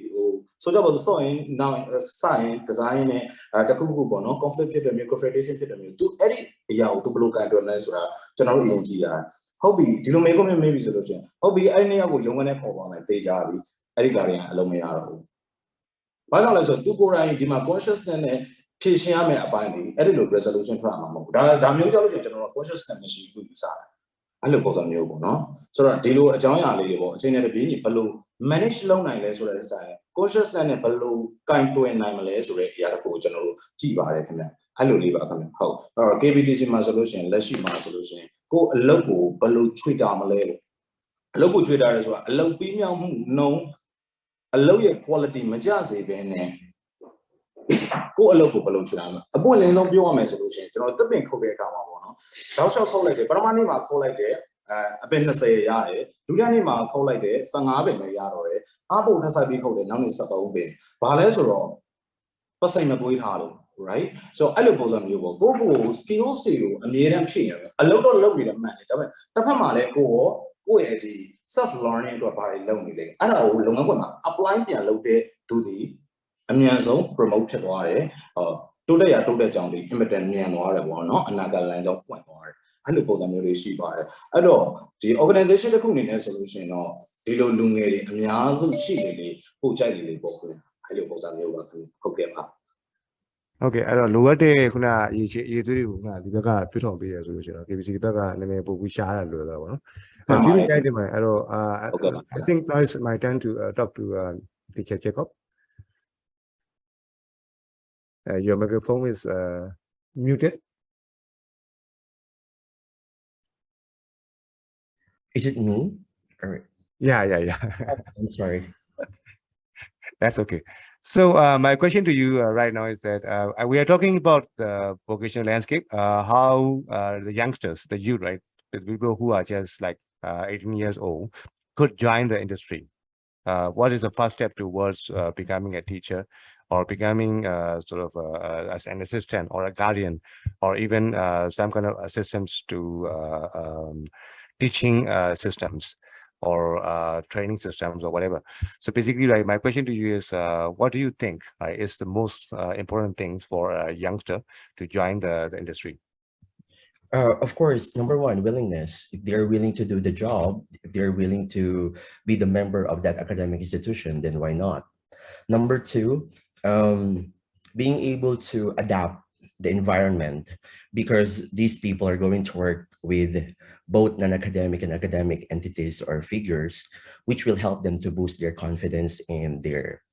ဆိုကြပါစို့စော့ရင်နောက်ဆိုင်ဒီဇိုင်းနဲ့တခုခုပေါ့နော် conflict ဖြစ်တယ်မျိုး confrontation ဖြစ်တယ်မျိုးသူအဲ့ဒီအရာကိုသူဘယ်လိုကင်တွယ်လဲဆိုတာကျွန်တော်တို့အရင်ကြည့်ရတယ်ဟုတ်ပြီဒီလိုမေးခွန်းမျိုးမေးပြီဆိုလို့ရှိရင်ဟုတ်ပြီအဲ့ဒီနှစ်ယောက်ကိုရုံးကနေခေါ်ပါမယ်တေးကြပြီအဲ့ဒီကာရီယံအလုံးမရတော့ဘူးဘာကြောင့်လဲဆိုတော့သူကိုယ်တိုင်ဒီမှာ consciousness နဲ့ဖြည့်ရှင်းရမယ့်အပိုင်းတွေအဲ့ဒီလို resolution ထွက်မှာမဟုတ်ဘူးဒါမျိုးကြောင့်လို့ရှိရင်ကျွန်တော်တို့ consciousness မရှိဘူးယူဆတယ်အဲ့လိုပုံစံမျိုးပေါ့နော်ဆိုတော့ဒီလိုအကြောင်းအရာလေးတွေပေါ့အချိန်နဲ့တပြေးညီဘယ်လို manage လုပ်နိုင်လဲဆိုတဲ့ဆိုင် consciousness နဲ့ဘယ်လိုကင်တွယ်နိုင်မလဲဆိုတဲ့အရာတစ်ခုကိုကျွန်တော်တို့ကြည့်ပါတယ်ခင်ဗျအဲ့လိုလေးပါခင်ဗျဟုတ်အဲ့တော့ KBTC မှာဆိုလို့ရှိရင်လက်ရှိမှာဆိုလို့ရှိရင်ကိုယ်အလုပ်ကိုဘယ်လိုချွေတာမလဲလို့အလုပ်ကိုချွေတာရဲဆိုတာအလုပ်ပြီးမြောက်မှုနှုံအလုပ်ရဲ့ quality မကျစေဘဲနဲ့ ကိုယ့်အလုပ်ကိုဘယ်လိုချလာမလဲအပွင့်လင်းဆုံးပြောရမယ်ဆိုလို့ရှိရင်ကျွန်တော်တပ်ပင်ခုတ်တဲ့အခါမှာပေါ့နော်တောက်လျှောက်ခုတ်လိုက်တယ်ပထမနေ့မှာခုတ်လိုက်တယ်အပင်20ရတယ်ဒုတိယနေ့မှာခုတ်လိုက်တယ်15ပင်ပဲရတော့တယ်အပုတ်ထပ်ဆိုင်ပြီးခုတ်တယ်နောက်နေ့73ပင်ဘာလဲဆိုတော့ပတ်စိတ်မသွေးထားလို့ right so အဲ့လိုပုံစံမျိုးပေါ့ကိုယ့်ကို skills တွေကိုအမြဲတမ်းဖြည့်နေတယ်အလုပ်တော့လုပ်နေတယ်မှန်တယ်ဒါပေမဲ့တစ်ဖက်မှာလည်းကိုယ့်ရဲ့ဒီ self learning အတွက်ဘာတွေလုပ်နေလဲအဲ့ဒါကိုလုပ်ငန်းခွင်မှာ apply ပြန်လုပ်တဲ့သူဒီအမြန်ဆုံး promote ဖြစ်သွားတယ်တိုးတက်ကြောင်းဒီ immediate မြန်သွားတယ်ပေါ့နော်အနာဂတ်လမ်းကြောင်းပွင့်သွားတယ်အဲ့လိုပုံစံမျိုးလေးရှိပါတယ်အဲ့တော့ဒီ organization တစ်ခုအနေနဲ့ဆိုလို့ရှိရင်တော့ဒီလိုလူငယ်တွေအများစုရှိနေလေပို့ကြိုက်နေလေပေါ့ခင်ဗျအဲ့လိုပုံစံမျိုးပါဟုတ်ကဲ့ပါဟုတ်ကဲ့အဲ့တော့လိုအပ်တဲ့ခုနအရေးသွေးတွေကိုခုနဒီဘက်ကပြထောင်ပေးရဆိုလို့ရှိရင် KBC ဘက်ကနာမည်ပို့ပြီးရှားရလို့တော့ဗောနော်ကျေးဇူးတင်ပါတယ်အဲ့တော့I think now is my turn to talk to teacher Jacob your microphone is muted is it me or yeah I'm sorry that's okay so my question to you right now is that we are talking about the vocational landscape how the youngsters the youth right the people who are just like 18 years old could join the industry what is the first step towards becoming a teacher or becoming sort of as an assistant or a guardian or even some kind of assistance to teaching systems or training systems or whatever. So basically, right, my question to you is, what do you think is the most important things for a youngster to join the industry? Of course, number one, willingness. If they're willing to do the job, if they're willing to be the member of that academic institution, then why not? Number two, being able to adapt the environment, because these people are going to work with both non-academic and academic entities or figures, which will help them to boost their confidence in their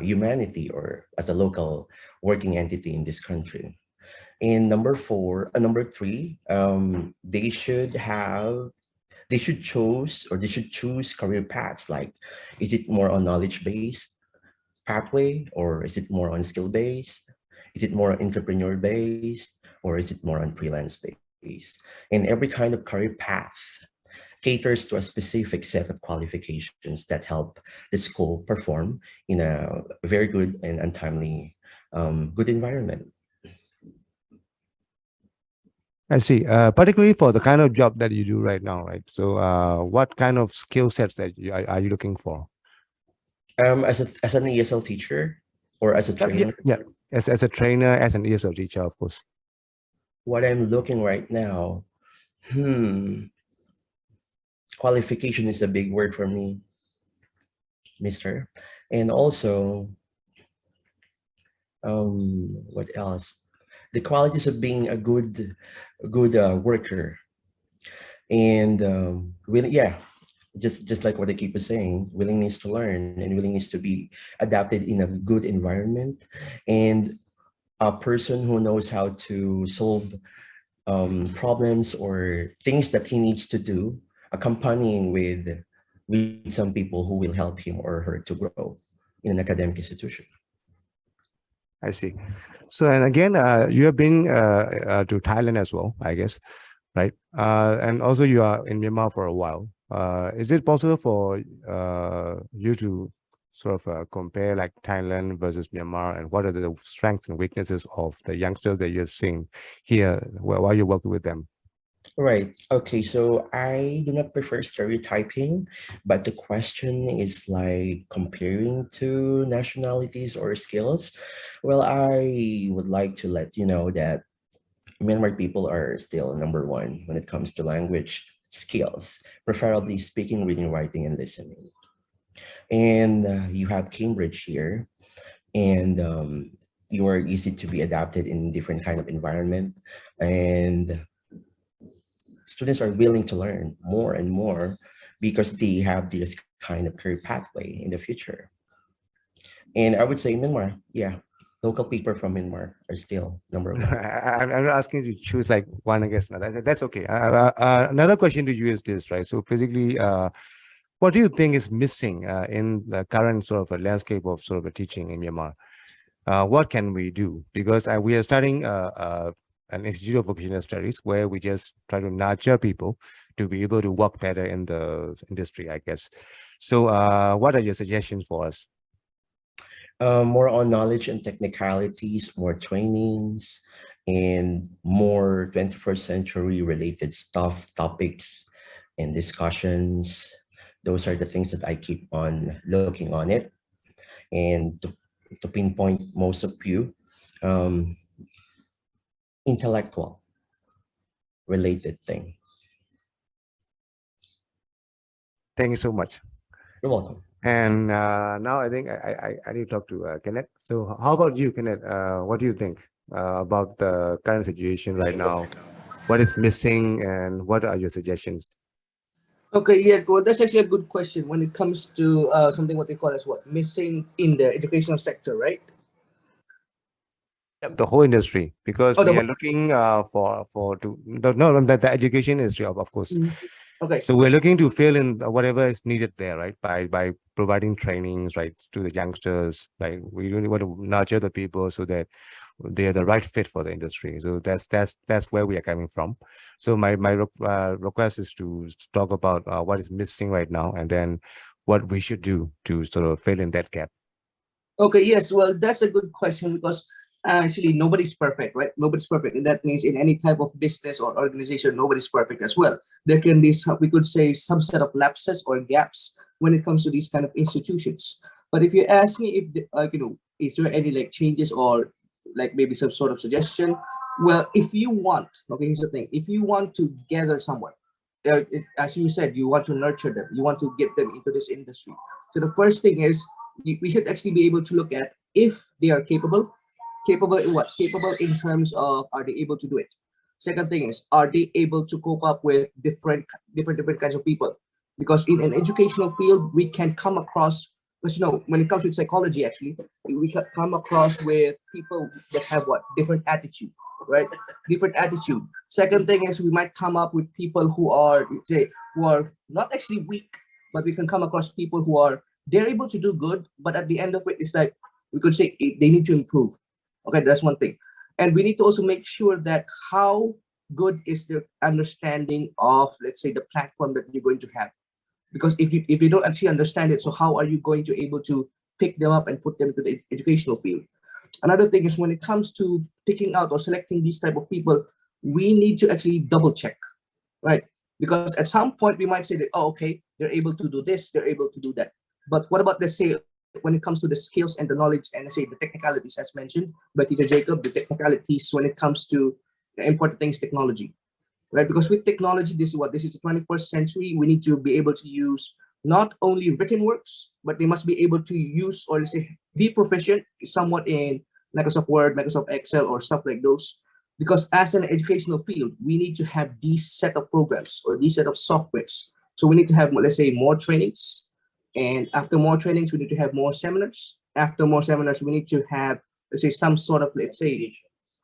humanity or as a local working entity in this country. And number three, they should choose career paths. Like, is it more on knowledge-based pathway, or is it more on skill-based? Is it more entrepreneur-based, or is it more on freelance-based? And every kind of career path caters to a specific set of qualifications that help the school perform in a very good and untimely good environment. I see. Particularly for the kind of job that you do right now, right? So what kind of skill sets that are you looking for? As an ESL teacher or as a trainer? Yeah. As a trainer, as an ESL teacher, of course. What I'm looking right now, qualification is a big word for me, mister. And also, what else? The qualities of being a good worker. And just like what I keep saying, willingness to learn and willingness to be adapted in a good environment, and a person who knows how to solve problems or things that he needs to do, accompanying with some people who will help him or her to grow in an academic institution. I see. So, and again, you have been to Thailand as well, I guess, right? And also you are in Myanmar for a while. Is it possible for you to sort of compare like Thailand versus Myanmar, and what are the strengths and weaknesses of the youngsters that you've seen here while you're working with them? Right. Okay. So I do not prefer stereotyping, but the question is like comparing to nationalities or skills. Well, I would like to let you know that Myanmar people are still number one when it comes to language skills, preferably speaking, reading, writing, and listening. And you have Cambridge here, and you are easy to be adapted in different kind of environment, and students are willing to learn more and more because they have this kind of career pathway in the future. And I would say Myanmar, yeah, local people from Myanmar are still number one. I'm not asking you to choose like one against another. That's okay. Another question to you is this, right? So basically, what do you think is missing in the current sort of a landscape of sort of a teaching in Myanmar? what can we do? Because we are starting an institute of vocational studies where we just try to nurture people to be able to work better in the industry, I guess. So what are your suggestions for us? More on knowledge and technicalities, more trainings, and more 21st century related stuff, topics, and discussions. Those are the things that I keep on looking on it. And to pinpoint most of you, intellectual related thing. Thank you so much. You're welcome. And now I think I need to talk to Kenneth. So how about you, Kenneth? What do you think about the current situation right now? What is missing and what are your suggestions? Okay, yeah, well, that's actually a good question when it comes to something what they call as what missing in the educational sector, right? The whole industry, because Oh, we are looking the education industry, of course. Okay. So we're looking to fill in whatever is needed there, right? By providing trainings, right, to the youngsters. Like we really want to nurture the people so that they are the right fit for the industry. So that's where we are coming from. So my request is to talk about what is missing right now, and then what we should do to sort of fill in that gap. Okay, yes, well, that's a good question because actually nobody's perfect, right? Nobody's perfect. And that means in any type of business or organization, nobody's perfect as well. There can be, we could say, some set of lapses or gaps when it comes to these kind of institutions. But if you ask me if, is there any like changes or like maybe some sort of suggestion? Well, if you want, okay, here's the thing. If you want to gather someone, as you said, you want to nurture them, you want to get them into this industry. So the first thing is we should actually be able to look at if they are capable in what? Capable in terms of are they able to do it? Second thing is, are they able to cope up with different kinds of people? Because in an educational field, we can come across, because when it comes to psychology, actually, we can come across with people that have what? Different attitude, right? Different attitude. Second thing is we might come up with people who are not actually weak, but we can come across people who are they're able to do good, but at the end of it, it's like we could say they need to improve. Okay, that's one thing. And we need to also make sure that how good is their understanding of, let's say, the platform that you're going to have. Because if you don't actually understand it, so how are you going to able to pick them up and put them into the educational field? Another thing is when it comes to picking out or selecting these type of people, we need to actually double check, right? Because at some point we might say that, oh, okay, they're able to do this, they're able to do that. But what about, let's say, when it comes to the skills and the knowledge and, let's say, the technicalities, as mentioned by Teacher Jacob, the technicalities when it comes to the important things, technology, right? Because with technology, this is the 21st century. We need to be able to use not only written works, but they must be able to use, or let's say, be proficient somewhat in Microsoft Word, Microsoft Excel, or stuff like those. Because as an educational field, we need to have these set of programs or these set of softwares. So we need to have, let's say, more trainings. And after more trainings, we need to have more seminars. After more seminars, we need to have, let's say, some sort of, let's say,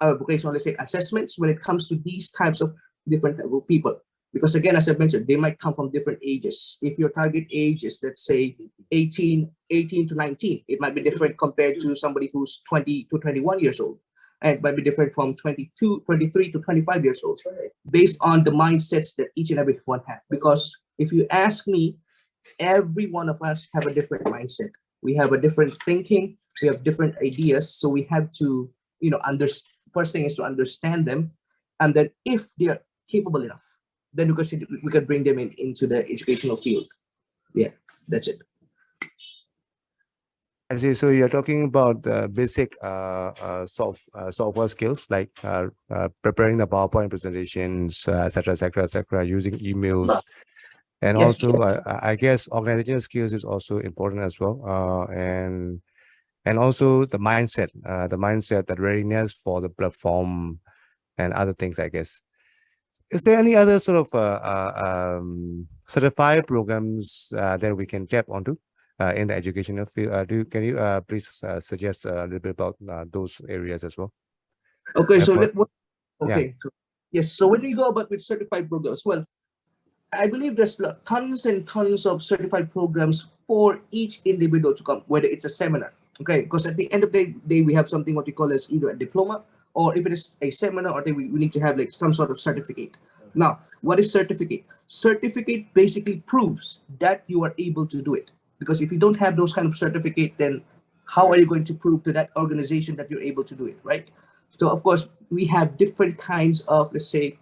vocational, let's say, assessments when it comes to these types of different type of people. Because again, as I mentioned, they might come from different ages. If your target age is, let's say, 18 to 19, it might be different compared to somebody who's 20 to 21 years old. And it might be different from 23 to 25 years old, based on the mindsets that each and every one have. Because if you ask me, every one of us have a different mindset. We have a different thinking. We have different ideas. So we have to, first thing is to understand them. And then if they're capable enough, then we can bring them into the educational field. Yeah, that's it. I see. So you're talking about basic software skills like preparing the PowerPoint presentations, et cetera, using emails. And Yes. also, I guess organizational skills is also important as well. And also the mindset, that readiness for the platform and other things, I guess. Is there any other sort of certified programs that we can tap onto in the educational field? Can you please suggest a little bit about those areas as well? Okay, so Yeah. So when we go about with certified programs, well, I believe there's tons and tons of certified programs for each individual to come, whether it's a seminar, Okay, because at the end of the day, we have something what we call as either a diploma, or if it is a seminar, or we need to have like some sort of certificate. Now, what is certificate? Certificate basically proves that you are able to do it. Because if you don't have those kind of certificate, then how are you going to prove to that organization that you're able to do it, right? So of course, we have different kinds of, let's say,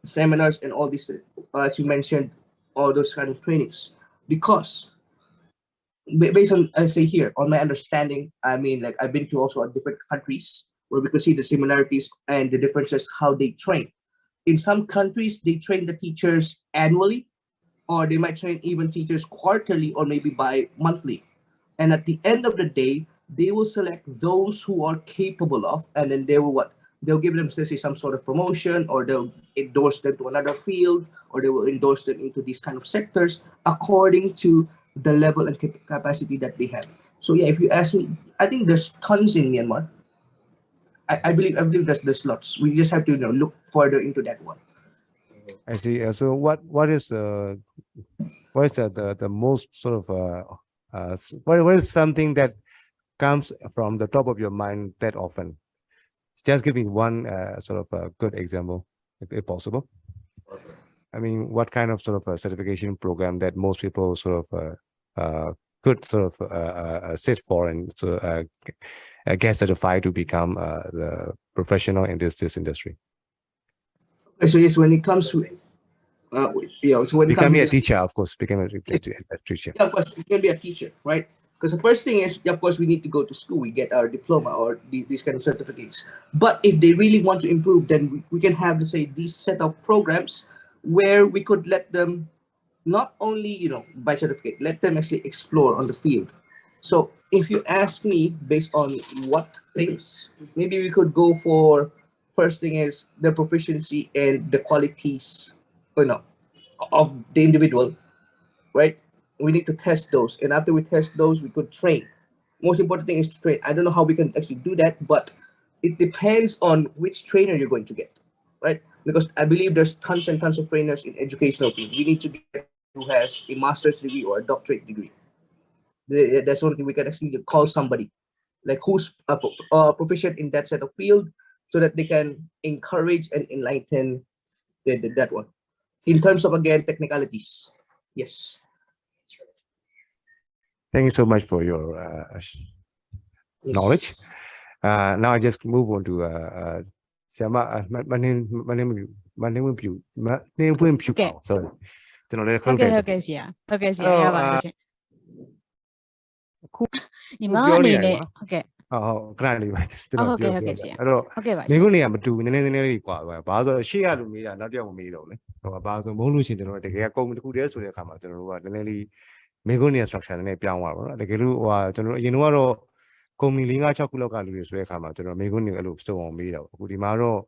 seminars and all these, as you mentioned, all those kind of trainings. Because based on, I say here, on my understanding, I mean, like I've been to also different countries where we could see the similarities and the differences how they train. In some countries, they train the teachers annually, or they might train even teachers quarterly or maybe bi-monthly. And at the end of the day, they will select those who are capable of, and then they will what? They'll give them, let's say, some sort of promotion, or they'll endorse them to another field, or they will endorse them into these kind of sectors according to the level and capacity that they have. So yeah, if you ask me, I think there's tons in Myanmar. I believe there's lots. We just have to look further into that one. I see. So what is the most sort of what is something that comes from the top of your mind that often? Just give me one sort of a good example, if possible. I mean, what kind of sort of a certification program that most people sort of could sort of sit for and so get certified to become the professional in this industry? So yes, when it comes to so when becoming it a comes to teacher, of course, becoming a teacher. Yeah, of course, you can be a teacher, right? Because the first thing is, of course, we need to go to school. We get our diploma or these kind of certificates. But if they really want to improve, then we can have, let's say, these set of programs where we could let them not only, by certificate, let them actually explore on the field. So if you ask me based on what things, maybe we could go for, first thing is the proficiency and the qualities, of the individual, right? We need to test those, and after we test those, we could train. Most important thing is to train. I don't know how we can actually do that, but it depends on which trainer you're going to get, right? Because I believe there's tons and tons of trainers in educational field. We need to get who has a master's degree or a doctorate degree. That's one thing we can actually call somebody like who's proficient in that set of field, so that they can encourage and enlighten that one. In terms of, again, technicalities, yes. Thank you so much for your knowledge. Now I just move on to Siama. My name sorry. Okay, yeah. Okay, yeah. Okay. Oh, granny, right? Okay, okay. yeah. Okay, right. Maybe only I'm doing any qua. Bazo, she had me, not your me, though. Bazo, Molushi, they come to this to the camera, generally, Megoni instruction and a piano. The Guru, you know, Comilinga chocolate calories, where come out, Megoni look so on me, Udimaro,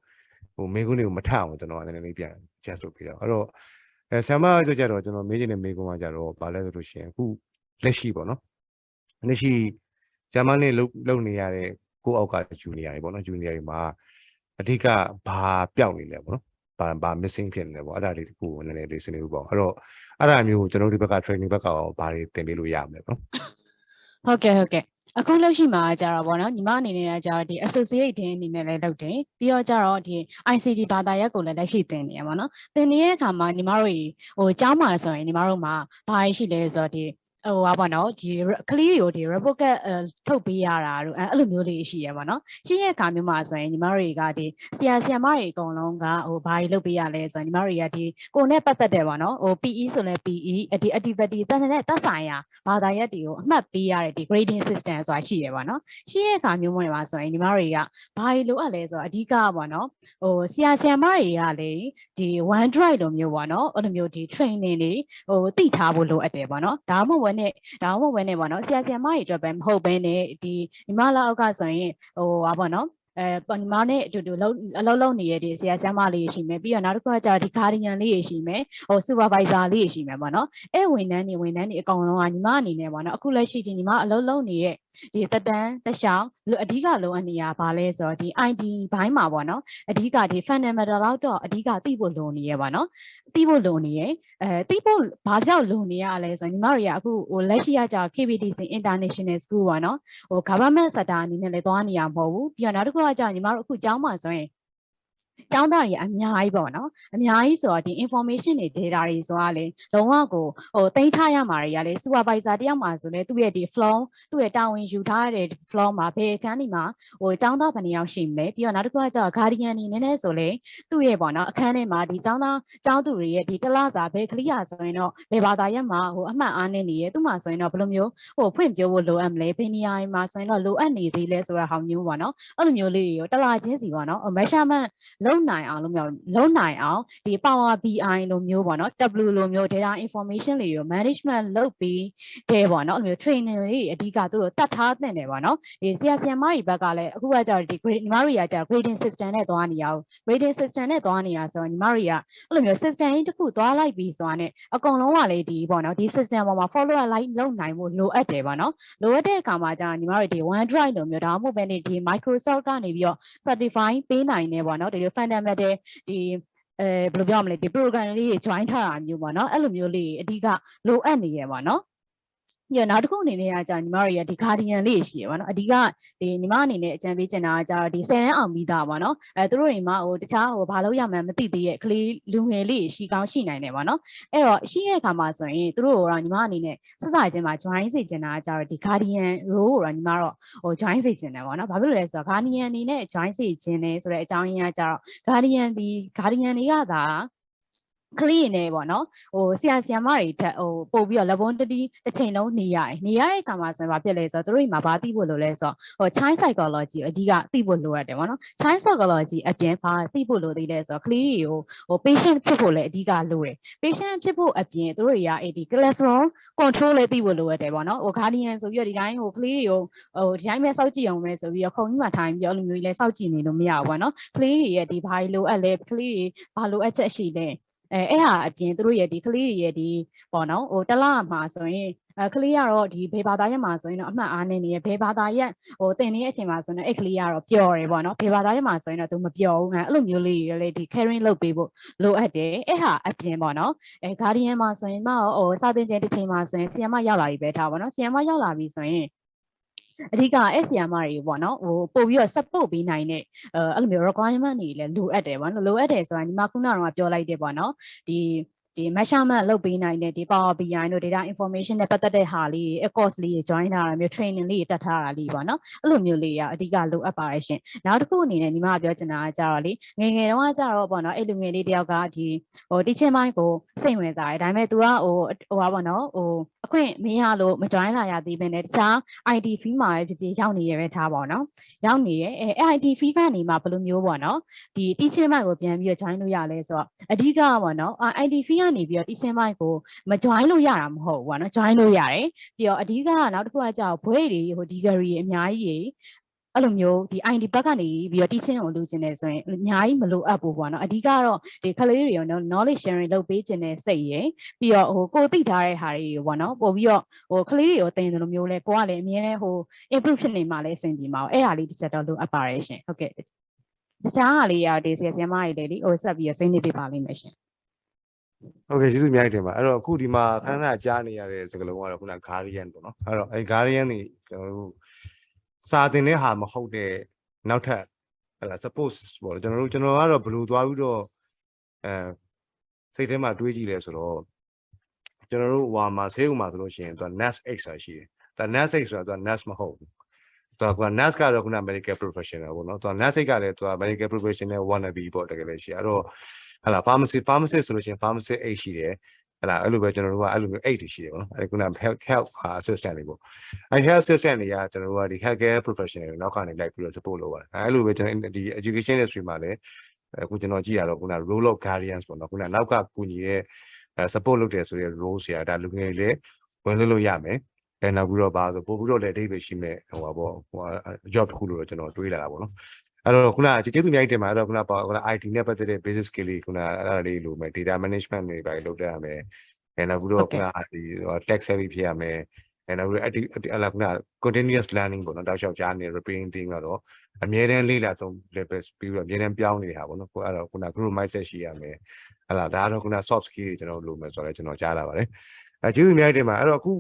who Megoni Matao, and any piano, just to Peter. Sama, the Jaro, Major and Mego Majaro, Ballet Russian, who less sheep, no? And she. ကျမနဲ့လုံနေရတဲ့ကိုအောက်ကဂျူနီယာတွေပေါ့နော်ဂျူနီယာတွေမှာအဓိကဘာပျောက်နေလဲပေါ့နော်ဘာ missing ဖြစ်နေလဲပေါ့အဲ့ဒါလေးတခုကိုနည်းနည်းလေးဆွေးနွေးဖို့ပေါ့အဲ့တော့အဲ့ဒါမျိုးကျွန်တော်တို့ဒီဘက်က training ဘက်ကရောဘာတွေသင်ပေးလို့ရမလဲပေါ့ဟုတ်ကဲ့အခုလက်ရှိမှာကြတော့ဗောနော်ညီမအနေနဲ့ကြတော့ဒီ associate တင်းအနေနဲ့လည်းလုပ်တယ်ပြီးတော့ကြတော့ဒီ ICT ဘာသာရပ်ကိုလည်းလက်ရှိသင်နေရပါတော့သင်နေတဲ့အခါမှာညီမတို့ဟိုကျောင်းမှာဆိုရင်ညီမတို့မှာဘာရှိလဲဆိုတော့ဒီပါနော်ဒီကလေးတွေကိုဒီ report ထုတ်ပေးရတာတို့အဲ့လိုမျိုးလေးရှိရပါတော့ရှိရဲ့အခါမျိုးမှာဆိုရင်ညီမတို့တွေကဒီဆရာမတွေအကုန်လုံးကဟိုဘာကြီးလုပ်ပေးရလဲဆိုရင်ညီမတို့တွေကဒီကိုနဲ့ပတ်သက်တယ်ပါနော်ဟို PE ဆိုလဲ PE ဒီ activity တန်းတဲ့တက်ဆိုင်ရာဘာသာရပ်တွေကိုအမှတ်ပေးရတဲ့ဒီ grading system ဆိုတာရှိရပါတော့ရှိရဲ့အခါမျိုးမှာဆိုရင်ညီမတွေကဘာကြီးလိုအပ်လဲဆိုတော့အဓိကပါနော်ဟိုဆရာမတွေကလေဒီ one drive လိုမျိုးပါနော်အဲ့လိုမျိုးဒီ training တွေဟိုသိထားဖို့လိုအပ်တယ်ပါနော်ဒါမှမဟုတ်နဲ့ပေါ့နော်ဆရာမတွေအတွက်ပဲမဟုတ်ဘဲနဲ့ဒီညီမလောက်အောက်ကဆိုရင်ဟိုပါနော် ညီမနဲ့အတူအလုပ်လုပ်နေတဲ့ဒီဆရာဆရာမလေးရှိမယ်ပြီးတော့နောက်တစ်ခုကကြာဒီ guardian လေးရှိမယ်ဟို supervisor လေးရှိမယ်ပေါ့နော်အဲ့ဝန်ထမ်းတွေအကုန်လုံးကညီမအနေနဲ့ပေါ့နော်အခုလက်ရှိဒီညီမအလုပ်လုပ်နေတဲ့ဒီတက်တန်းတက်ရှောင်းအဓိကလိုအပ်နေရပါလဲဆိုတော့ဒီ ID ဘိုင်းမှာပေါ့နော်အဓိကဒီ fundamental တော့အဓိကသိဖို့လိုနေရပါနော်သိဖို့လိုနေရသိဖို့ဘာကြောင့်လိုနေရလဲဆိုတော့ညီမတွေကအခုဟိုလက်ရှိကကြာ KBTC International School ပေါ့နော်ဟို government sector အနေနဲ့လည်းသွားနေရမဟုတ်ဘူးပြီးတော့နောက်တစ်ခုကကြာညီမတို့အခုကျောင်းမှာဆိုရင်ကျောင်းသားတွေအများကြီးပေါ့နော်အများကြီးဆိုတော့ဒီ information တွေ data တွေဆိုတာလေလုံးဝကိုဟိုသိမ်းထားရမှာတွေကလေ supervisor တယောက်မှာဆိုလေသူ့ရဲ့ဒီ flow သူ့ရဲ့တာဝန်ယူထားတဲ့ flow မှာဘယ်အခန်းဒီမှာဟိုကျောင်းသားဘယ်နှယောက်ရှိမလဲပြီးတော့နောက်တစ်ခုကကျတော့ guardian နေနဲ့ဆိုလေသူ့ရဲ့ပေါ့နော်အခန်းထဲမှာဒီကျောင်းသားကျောင်းသူတွေရဲ့ဒီတလားစာဘယ်ကလေးရဆိုရင်တော့ဘယ်ဘာသာရပ်မှာဟိုအမှတ်အားနေနေရဲ့သူ့မှာဆိုရင်တော့ဘယ်လိုမျိုးဟိုဖွင့်ပြောဖို့လိုအပ်မလဲဘယ်နေရာမှာဆိုရင်တော့လိုအပ်နေသေးလဲဆိုတာဟောင်းမျိုးပေါ့နော်အဲ့လိုမျိုးလေးတွေကိုတလားချင်းစီပေါ့နော် measurement လုံးနိုင်အောင်လို့မျိုးလုံးနိုင်အောင်ဒီ Power BI လိုမျိုးပေါ့နော် W လိုမျိုး data information တွေကို management လုပ်ပြီးတဲ့ပေါ့နော်အဲ့လိုမျိုး training တွေအဓိကသူတို့တတ်ထားတဲ့တယ်ပေါ့နော်ဒီဆရာမကြီးဘက်ကလည်းအခုကကြာဒီ ညီမတို့ရကြာ grading system နဲ့သွားနေရအောင် grading system နဲ့သွားနေရဆိုတော့ညီမတို့ရအဲ့လိုမျိုး system ကြီးတစ်ခုသွားလိုက်ပြီးဆိုတာနဲ့အကုန်လုံးကလေဒီပေါ့နော်ဒီ system ပေါ်မှာ follow up လိုက်လုပ်နိုင်ဖို့လိုအပ်တယ်ပေါ့နော်လိုအပ်တဲ့အခါမှာကြာညီမတို့ဒီ OneDrive လိုမျိုးဒါမှမဟုတ်ပဲဒီ Microsoft ကနေပြီးတော့ certify ပေးနိုင်နေပေါ့နော်ဒီ fundamental ဒီဘယ်လိုပြောမလဲဒီ program လေးတွေ join ထားတာမျိုးပေါ့နော်အဲ့လိုမျိုးလေးအဓိကလိုအပ်နေရပါနော်ညနောက်တစ်ခုအနေနဲ့ကကြာညီမတို့ရဒီ guardian လေးရှိရပါတော့အဓိကဒီညီမအနေနဲ့အကြံပေးချင်တာကကြာဒီ10တန်းအောင်ပြီးသားပါနော်သူတို့တွေမှာဟိုတခြားဟိုဘာလို့ရမှန်းမသိသေးရဲ့ကလေးလူငယ်လေးရှိကောင်းရှိနိုင်တယ်ပါနော်အဲ့တော့ရှိတဲ့အခါမှာဆိုရင်သူတို့ကတော့ညီမအနေနဲ့စစချင်းမှာ join စေချင်တာကကြာဒီ guardian role ကိုတော့ညီမတော့ဟို join စေချင်တယ်ပါနော်ဘာဖြစ်လို့လဲဆိုတော့ guardian အနေနဲ့ join စေချင်တယ်ဆိုတဲ့အကြောင်းရင်းကကြာတော့ guardian တွေကသာကလေးနေပေါ့နော်ဟိုဆရာမတွေထက်ဟိုပို့ပြီးတော့လက်ပုံးတစ်ချိန်လုံးနေရတဲ့အခါမှာဆိုရင်ဘာဖြစ်လဲဆိုတော့တို့တွေမှာဘာသိဖို့လိုလဲဆိုတော့ဟို child psychology အဓိကသိဖို့လိုရတယ်ပေါ့နော် child psychology အပြင်ဘာသိဖို့လိုသေးလဲဆိုတော့ကလေးတွေကိုဟို patient ဖြစ်ဖို့လည်းအဓိကလိုတယ် patient ဖြစ်ဖို့အပြင်တို့တွေကအဲ့ဒီ cholesterol control လည်းသိဖို့လိုရတယ်ပေါ့နော်ဟို guardian ဆိုပြီးတော့ဒီတိုင်းဟိုကလေးတွေကိုဟိုဒီတိုင်းပဲစောင့်ကြည့်အောင်ပဲဆိုပြီးတော့ခုံကြီးမှထိုင်ပြီးတော့အဲ့လိုမျိုးကြီးလဲစောင့်ကြည့်နေလို့မရဘူးပေါ့နော်ကလေးတွေရဲ့ဒီဘာလိုအပ်လဲကလေးတွေဘာလိုအပ်ချက်ရှိလဲအဲ့ဟာအပြင်သူတို့ရဲ့ဒီကလေးတွေရဲ့ဒီပေါ့နော်ဟိုတလားမှာဆိုရင်ကလေးကတော့ဒီဘေဘာသာရက်မှာဆိုရင်တော့အမှတ်အားနေနေရဘေဘာသာရက်ဟိုတင်နေတဲ့အချိန်မှာဆိုရင်အဲ့ကလေးကတော့ပျော်တယ်ပေါ့နော်ဘေဘာသာရက်မှာဆိုရင်တော့သူမပျော်ဘူးအဲ့လိုမျိုးလေးတွေလည်းဒီ caring လုပ်ပေးဖို့လိုအပ်တယ်အဲ့ဟာအပြင်ပေါ့နော်guardian မှာဆိုရင်မှဟိုစာသင်ချိန်တစ်ချိန်မှာဆိုရင်ဆီယမရောက်လာပြီပဲထားပေါ့နော်ဆီယမရောက်လာပြီဆိုရင်အဓိကအဲ့ဆီယမတွေပေါ့နော်ဟိုပို့ပြီးတော့ support ပေးနိုင်တဲ့အဲ့လိုမျိုး requirement တွေလည်းလိုအပ်တယ်ပေါ့နော်လိုအပ်တယ်ဆိုတာညီမခုနကတော့ပြောလိုက်တယ်ပေါ့နော်ဒီ measurement လုပ်ပေးနိုင်တဲ့ဒီ Power BI တို့ data information နဲ့ပတ်သက်တဲ့ဟာလေး course လေး join ထားတာမျိုး training လေးတက်ထားတာလေးပေါ့နော်အဲ့လိုမျိုးလေးကအဓိကလိုအပ်ပါတယ်ရှင်နောက်တစ်ခုအနေနဲ့ညီမကပြောချင်တာကကြတော့လေငယ်တုန်းကကြတော့ပေါ့နော်အဲ့လူငယ်လေးတယောက်ကဒီဟို teaching ပိုင်းကိုစိတ်ဝင်စားတယ်ဒါပေမဲ့ तू ကဟိုပါပေါ့နော်ဟိုအခွင့်မရလို့မ join လာရသေးဘဲနဲ့တခြား IT field မှာပဲဖြစ်ဖြစ်ရောက်နေရပဲထားပေါ့နော်ရောက်နေရဲ့IT field ကနေမှဘယ်လိုမျိုးပေါ့နော်ဒီ teaching ပိုင်းကိုပြန်ပြီးတော့ join လို့ရလဲဆိုတော့အဓိကပေါ့နော်IT field ကနေပြီးတော့ teaching ပိုင်းကိုမ join လို့ရတာမဟုတ်ဘူးပေါ့နော် join လို့ရတယ်ပြီးတော့အဓိကနောက်တစ်ခုကကြောက်ဘွဲတွေဟို degree အများကြီးအဲ့လိုမျိုးဒီ ID ဘက်ကနေပြီးတော့ teaching ကိုလုပ်ချင်တယ်ဆိုရင်အများကြီးမလိုအပ်ဘူးပေါ့နော်အဓိကတော့ဒီကလေးတွေရော knowledge sharing လုပ်ပေးခြင်းနဲ့စိတ်ရယ်ပြီးတော့ဟိုကိုသိထားတဲ့ဟာတွေပေါ့နော်ပို့ပြီးတော့ဟိုကလေးတွေရောတင်တယ်လို့မျိုးလဲကိုကလည်းအမြဲတမ်းဟို improve ဖြစ်နေမှလဲအဆင်ပြေမှာအဲ့ဟာလေးတစ်ချက်တော့လိုအပ်ပါတယ်ရှင်ဟုတ်ကဲ့တခြားဟာလေးရာဒီဆရာမကြီးတွေလေဟိုဆက်ပြီးတော့ဆွေးနွေးပြပါလိမ့်မယ်ရှင်ဟုတ်ကဲ့ကျေးဇူးအများကြီးတင်ပါအဲ့တော့အခုဒီမှာခန်းစားကြားနေရတဲ့စကားလုံးကတော့ခုန guardian ပေါ့နော်အဲ့တော့အဲ့ guardian တွေကျွန်တော်တို့စာသင်တဲ့ဟာမဟုတ်တဲ့နောက်ထပ်ဟလာ suppose ပေါ့ကျွန်တော်ကတော့ဘယ်လိုသွားပြီးတော့စိတ်ထဲမှာတွေးကြည့်လဲဆိုတော့ကျွန်တော်တို့ဟိုမှာဆေးဥမှာဆိုလို့ရှိရင်သူက NAS X ရှိတယ်ဒါ NAS X ဆိုတာသူက NAS မဟုတ်ဘူးသူက NAS ကတော့ခုန medical professional ပေါ့နော်သူက NAS X ကလည်းသူက medical professional wannabe ပေါ့တကယ်လည်းရှိအဲ့တော့ဟလာ pharmacist ဆိုလို့ရှိရင် pharmacist 8ရှိတယ်ဟလာအဲ့လိုပဲကျွန်တော်တို့ကအဲ့လိုမျိုး8ရှိတယ်ပေါ့နော်အဲ့ခုန health assistant တွေပေါ့အဲ့ health assistant တွေကကျွန်တော်တို့ကဒီ healthcare professional တွေနောက်ကနေလိုက်ပြီးတော့ support လုပ်ပါတယ်အဲ့လိုပဲကျွန်တော်ဒီ education industry မှာလည်းအခုကျွန်တော်ကြည့်ရတော့ခုန role of guardians ပေါ့နော်ခုနနောက်ကကူညီတဲ့support လုပ်တယ်ဆိုတဲ့ role ဆရာဒါလူငယ်လေးဝင်လို့ရမယ်နောက်ပြီးတော့ပါဆိုပို့ပြီးတော့လည်းအဓိပ္ပာယ်ရှိမဲ့ဟိုပါပေါ့ဟို job တစ်ခုလို့တော့ကျွန်တော်တွေးလာတာပေါ့နော် အဲ့တော့ခုနကျေးဇူးအများကြီးတင်ပါအဲ့တော့ခုနပေါ့ခုန IT နဲ့ပတ်သက်တဲ့ basic skill လေးခုနအဲ့ဒါလေးလိုမယ် data management တွေပါလုပ်တတ်ရမယ်နောက်ပြီးတော့ခုနဒီ tech savvy ဖြစ်ရမယ်နောက်ပြီးခုန continuous learning ပေါ့နော်တောက်လျှောက်ကြားနေ repeating thing ကတော့အမြဲတမ်းလေ့လာသုံး level ပြီးတော့အမြဲတမ်းပြောင်းနေတာပေါ့နော်အဲ့တော့ခုန group mindset ရှိရမယ်ဟလာဒါကတော့ခုန soft skill တွေကျွန်တော်လိုမယ်ဆိုတော့ကျွန်တော်ကြားလာပါတယ်ကျေးဇူးအများကြီးတင်ပါအဲ့တော့အခု